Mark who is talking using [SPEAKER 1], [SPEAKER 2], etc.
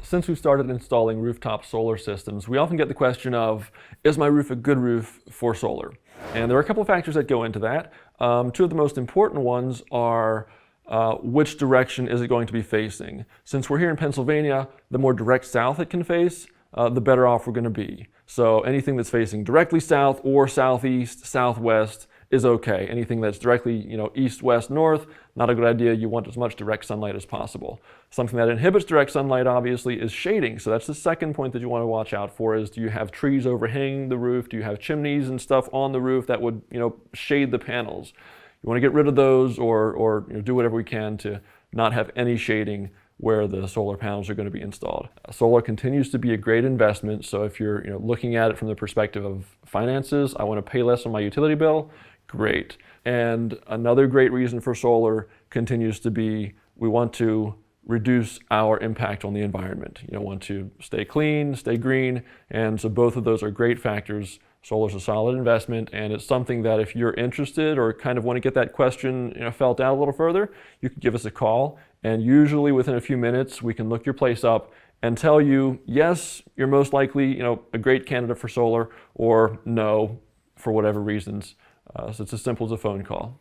[SPEAKER 1] Since we've started installing rooftop solar systems, we often get the question of, is my roof a good roof for solar? And there are a couple of factors that go into that. Two of the most important ones are which direction is it going to be facing? Since we're here in Pennsylvania, the more direct south it can face, the better off we're going to be. So anything that's facing directly south or southeast, southwest is okay. Anything that's directly, east, west, north, not a good idea. You want as much direct sunlight as possible. Something that inhibits direct sunlight, obviously, is shading. So that's the second point that you want to watch out for is, do you have trees overhanging the roof? Do you have chimneys and stuff on the roof that would, shade the panels? You want to get rid of those or do whatever we can to not have any shading where the solar panels are going to be installed. Solar continues to be a great investment. So if you're looking at it from the perspective of finances, I want to pay less on my utility bill, great. And another great reason for solar continues to be we want to reduce our impact on the environment. Want to stay clean, stay green, and so both of those are great factors. Solar is a solid investment, and it's something that if you're interested or kind of want to get that question felt out a little further, you can give us a call, and usually within a few minutes we can look your place up and tell you, yes, you're most likely a great candidate for solar, or no, for whatever reasons. So it's as simple as a phone call.